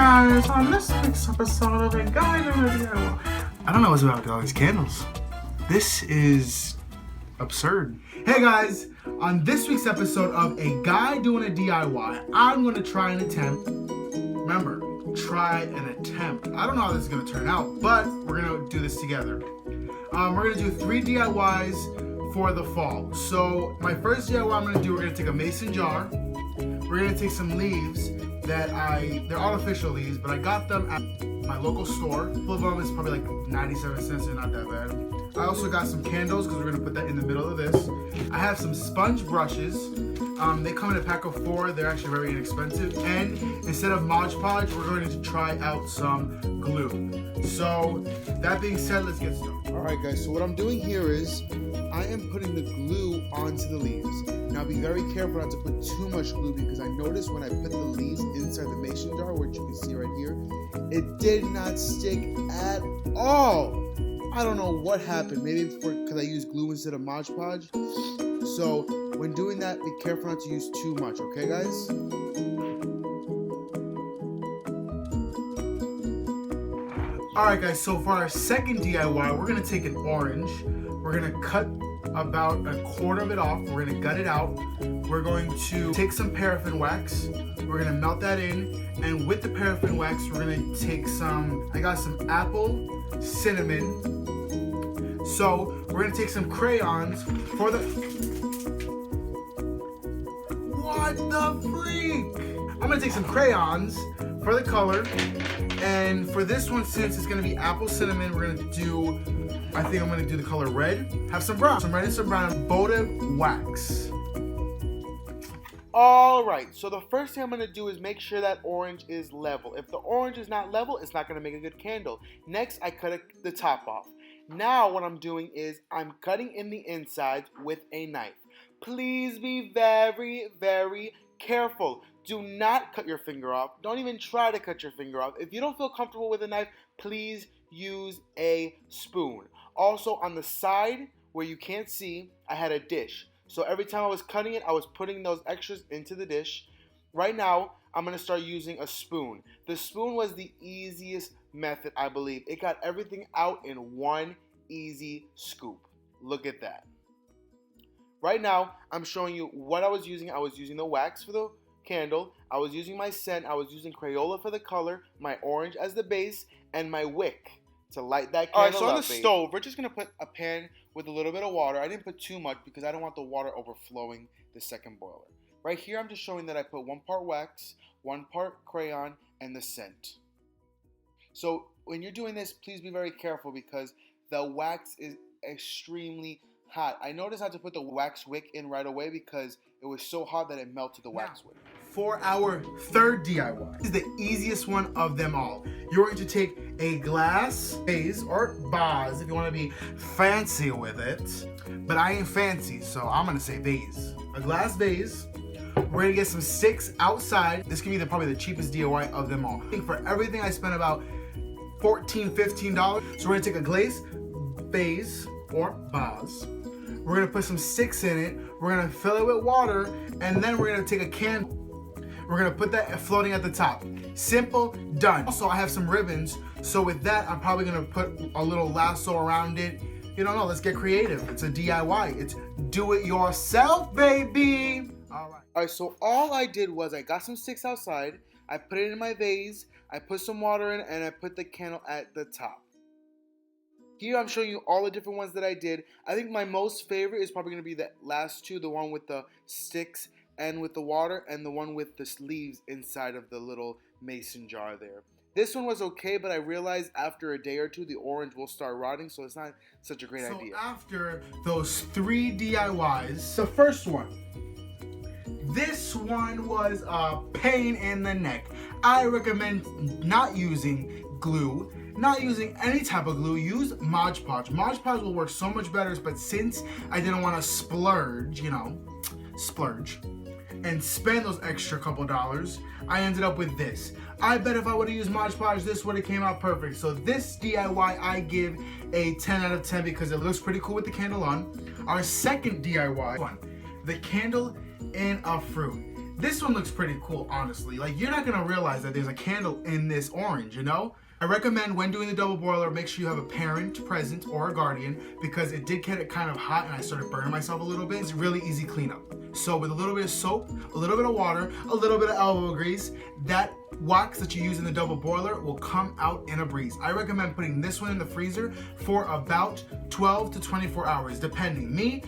guys, on this week's episode of A Guy Doing a DIY. I don't know what's about all these candles. This is absurd. Hey guys, on this week's episode of A Guy Doing a DIY, I'm going to try an attempt. Remember, try an attempt. I don't know how this is going to turn out, but we're going to do this together. We're going to do 3 DIYs for the fall. So my first DIY I'm going to do, we're going to take a mason jar. We're going to take some leaves that they're artificial leaves, but I got them at my local store. Full of them is probably like 97 cents, they're not that bad. I also got some candles because we're going to put that in the middle of this. I have some sponge brushes. They come in a pack of 4. They're actually very inexpensive. And instead of Mod Podge, we're going to try out some glue. So that being said, let's get started. Alright guys, so what I'm doing here is I am putting the glue onto the leaves. Now be very careful not to put too much glue because I noticed when I put the leaves inside the mason jar, which you can see right here, it did not stick at all. I don't know what happened. Maybe because I used glue instead of Mod Podge. So when doing that, be careful not to use too much, okay guys? Alright guys, so for our second DIY, we're going to take an orange. We're going to cut about 1/4 of it off. We're going to gut it out. We're going to take some paraffin wax. We're going to melt that in. And with the paraffin wax, we're going to take I got some apple cinnamon. So we're going to take some crayons for the... What the freak? I'm going to take some crayons for the color. And for this one, since it's going to be apple cinnamon, we're going to do... I think I'm going to do the color red. Have some brown. Some red and some brown. Votive wax. Alright, so the first thing I'm going to do is make sure that orange is level. If the orange is not level, it's not going to make a good candle. Next, I cut the top off. Now what I'm doing is I'm cutting in the insides with a knife. Please be very, very careful. Do not cut your finger off. Don't even try to cut your finger off. If you don't feel comfortable with a knife, please use a spoon. Also, on the side where you can't see, I had a dish. So every time I was cutting it, I was putting those extras into the dish. Right now, I'm going to start using a spoon. The spoon was the easiest method, I believe. It got everything out in one easy scoop. Look at that. Right now, I'm showing you what I was using. I was using the wax for the candle. I was using my scent. I was using Crayola for the color, my orange as the base, and my wick to light that candle. Alright, so on the stove, we're just going to put a pan with a little bit of water. I didn't put too much because I don't want the water overflowing the second boiler. Right here, I'm just showing that I put 1 part wax, 1 part crayon, and the scent. So when you're doing this, please be very careful because the wax is extremely hot. I noticed I had to put the wax wick in right away because it was so hot that it melted the wax wick. For our third DIY, this is the easiest one of them all. You're going to take a glass vase or vase if you want to be fancy with it. But I ain't fancy, so I'm going to say vase. A glass vase. We're going to get some sticks outside. This can be probably the cheapest DIY of them all. I think for everything I spent about $14, $15. So we're going to take a glass vase or vase. We're going to put some sticks in it. We're going to fill it with water. And then we're going to take a candle. We're going to put that floating at the top. Simple, done. Also, I have some ribbons. So with that, I'm probably going to put a little lasso around it. You don't know, let's get creative. It's a DIY. It's do it yourself, baby. All right, so all I did was I got some sticks outside. I put it in my vase. I put some water in and I put the candle at the top. Here I'm showing you all the different ones that I did. I think my most favorite is probably going to be the last two, the one with the sticks and with the water, and the one with the leaves inside of the little mason jar there. This one was okay, but I realized after a day or two, the orange will start rotting, so it's not such a great idea. So after those 3 DIYs, the first one. This one was a pain in the neck. I recommend not using glue. Not using any type of glue, use Mod Podge. Mod Podge will work so much better, but since I didn't want to splurge, and spend those extra couple dollars, I ended up with this. I bet if I would have used Mod Podge, this would have came out perfect. So this DIY, I give a 10 out of 10 because it looks pretty cool with the candle on. Our second DIY one, the candle in a fruit. This one looks pretty cool, honestly. Like, you're not gonna realize that there's a candle in this orange, you know? I recommend when doing the double boiler, make sure you have a parent present or a guardian, because it did get kind of hot and I started burning myself a little bit. It's really easy cleanup. So with a little bit of soap, a little bit of water, a little bit of elbow grease, that wax that you use in the double boiler will come out in a breeze. I recommend putting this one in the freezer for about 12 to 24 hours, depending. Me,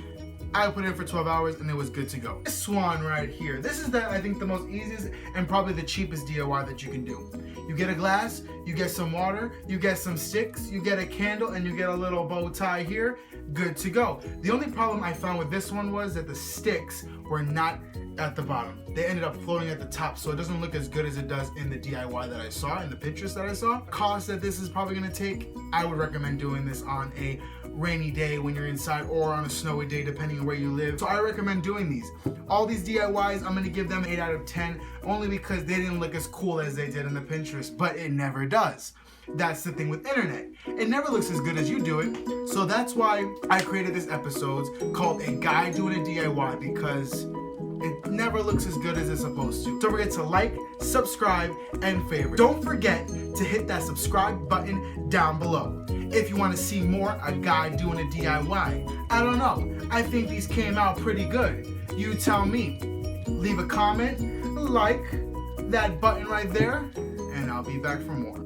I put it in for 12 hours and it was good to go. This one right here, this is I think the most easiest and probably the cheapest DIY that you can do. You get a glass, you get some water, you get some sticks, you get a candle, and you get a little bow tie here, good to go. The only problem I found with this one was that the sticks were not at the bottom. They ended up floating at the top, so it doesn't look as good as it does in the DIY that I saw, in the Pinterest that I saw. Cost that this is probably gonna take, I would recommend doing this on a rainy day when you're inside or on a snowy day, depending on where you live. So I recommend doing these. All these DIYs, I'm gonna give them 8 out of 10, only because they didn't look as cool as they did in the Pinterest, but it never does. That's the thing with internet. It never looks as good as you do it. So that's why I created this episode called A Guy Doing a DIY, because it never looks as good as it's supposed to. Don't forget to like, subscribe, and favorite. Don't forget to hit that subscribe button down below. If you want to see more, a guy doing a DIY. I don't know. I think these came out pretty good. You tell me. Leave a comment, like that button right there, and I'll be back for more.